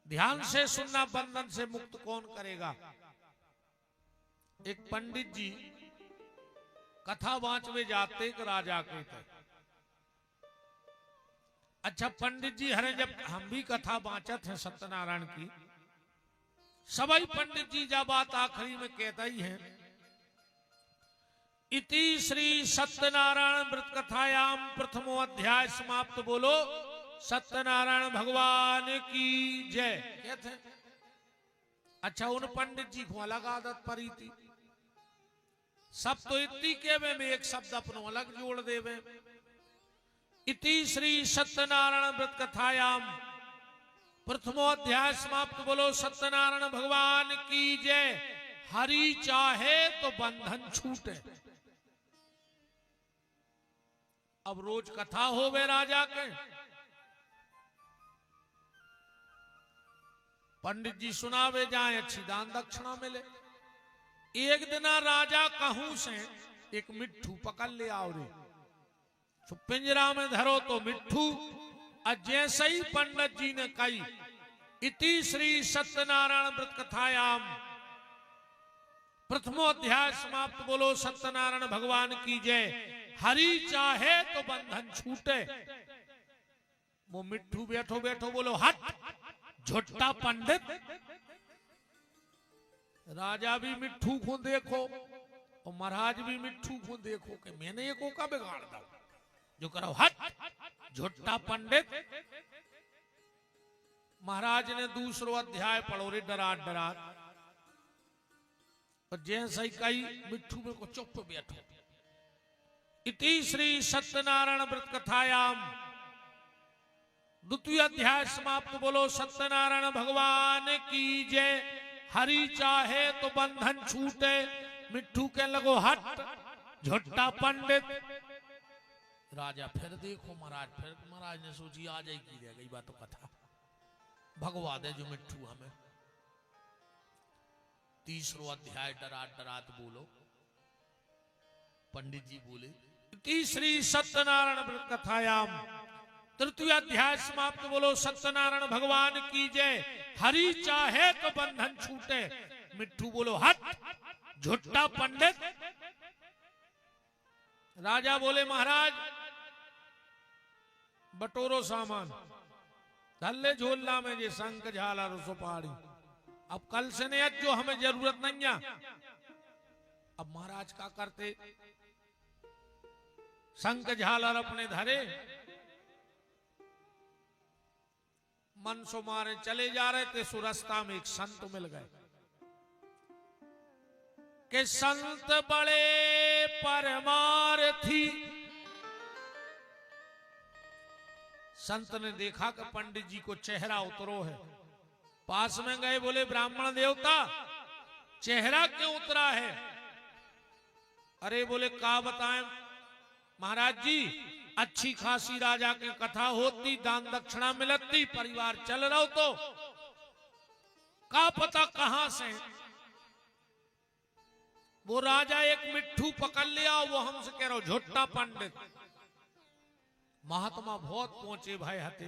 ध्यान से सुनना, बंधन से मुक्त कौन करेगा? एक पंडित जी कथा बांचवे जाते एक राजा के थे। अच्छा पंडित जी हरे जब हम भी कथा बांचत हैं सत्यनारायण की, सभी पंडित जी जब बात आखिरी में कहता ही है इति श्री सत्यनारायण व्रत कथायाम प्रथमो अध्याय समाप्त। बोलो सत्यनारायण भगवान की जय कहते। अच्छा उन पंडित जी को अलग आदत पड़ी थी, सब तो इति के में एक शब्द अपनो अलग जोड़ देवे। इति श्री सत्यनारायण व्रत कथायाम प्रथमो अध्याय समाप्त। बोलो सत्यनारायण भगवान की जय। हरि चाहे तो बंधन छूटे। अब रोज कथा हो गए राजा के, पंडित जी सुनावे जाए, अच्छी दान दक्षिणा मिले। एक दिन राजा कहूं से एक मिट्ठू पकड़ ले आओ रे, तो पिंजरा में धरो तो मिट्ठू। और जैसे ही पंडित जी ने कही इति श्री सत्यनारायण व्रत कथायाम प्रथमोध्याय समाप्त। बोलो सत्यनारायण भगवान की जय। हरि चाहे तो बंधन छूटे। वो मिट्ठू बैठो बैठो बोलो हट झुट्टा पंडित। राजा भी मिट्ठू को देखो और महाराज भी मिट्ठू को देखो कि मैंने ये को का बिगाड़ दा जो करो हट झुट्टा पंडित। महाराज ने दूसरो अध्याय पढ़ो रे डरात डरात। और जैसे ही कही मिट्ठू में को चुप बैठो। इति श्री सत्यनारायण व्रत कथायाम द्वितीय अध्याय समाप्त। बोलो सत्यनारायण भगवान की जय। हरि चाहे तो बंधन छूटे। मिट्ठू के लगो हट झुट्टा पंडित। राजा फिर देखो महाराज, फिर महाराज ने सोची आ जाए की रह गई बात तो कथा भगवा दे जो मिट्ठू हमें। तीसरो अध्याय डरात डरात बोलो। पंडित जी बोले तीसरी सत्यनारायण व्रत कथायाम तृतीय अध्याय समाप्त। बोलो सत्यनारायण भगवान की जय। हरि चाहे तो बंधन छूटे। मिट्ठू बोलो हट झुट्टा पंडित। राजा बोले महाराज बटोरो सामान धल्ले झोलना में जे शंख झालर सुपारी। अब कल से ने जो हमें जरूरत नहीं है। अब महाराज का करते शंख झालर अपने धरे मन सो मारे चले जा रहे थे। सुरस्ता में एक संत मिल गए कि संत बड़े परमार्थी। संत ने देखा कि पंडित जी को चेहरा उतरो है। पास में गए बोले ब्राह्मण देवता चेहरा क्यों उतरा है? अरे बोले का बताएं महाराज जी, अच्छी खासी राजा की कथा होती, दान दक्षिणा मिलती, परिवार चल रहा हो तो का पता कहां से वो राजा एक मिट्ठू पकड़ लिया। वो हमसे कह रहा हो झुट्टा पंडित। महात्मा बहुत पहुंचे भाई हते।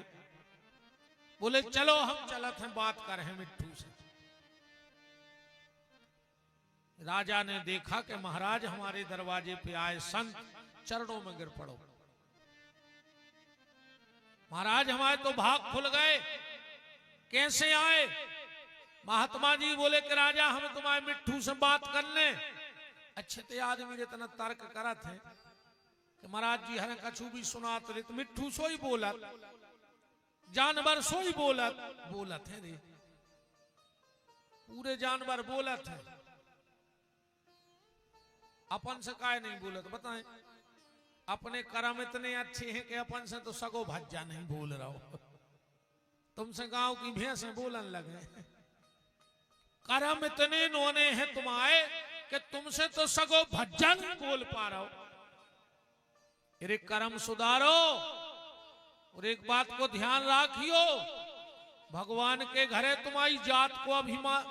बोले चलो हम चलत हैं बात कर रहे हैं मिट्ठू से। राजा ने देखा कि महाराज हमारे दरवाजे पे आए, संत चरणों में गिर पड़ो। महाराज हमारे तो भाग खुल गए, कैसे आए? महात्मा जी बोले कि राजा हम तुम्हारे मिट्ठू से बात करने। अच्छे ते आदमी ने इतना तर्क करा थे कि महाराज जी हर कछु भी सुनात रहे तो मिट्ठू सोई बोलत, जानवर सोई बोलत है रे, पूरे जानवर बोलत है, अपन से काय नहीं बोलत बताएं? अपने कर्म इतने अच्छे हैं कि अपन से तो सगो भज्जा नहीं बोल रहा हो। तुमसे गांव की भैंसें बोलन लगे। कर्म इतने नोने हैं तुम्हारे कि तुमसे तो सगो भज्जा नहीं बोल पा रहा हो। अरे कर्म सुधारो और एक बात को ध्यान रखियो, भगवान के घरे तुम्हारी जात को अभिमान,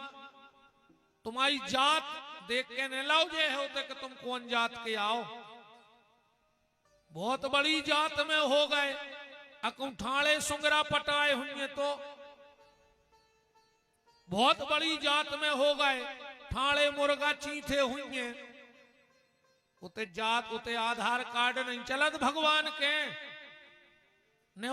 तुम्हारी जात देख के न लाओ जे होते कि तुम कौन जात के आओ। बहुत बड़ी जात में हो गए, अकुठाड़े सुंगरा पटाए होंगे तो बहुत बड़ी जात में हो गए, ठाणे मुर्गा चीथे होंगे। उते जात उते आधार कार्ड नहीं चलत भगवान के ने।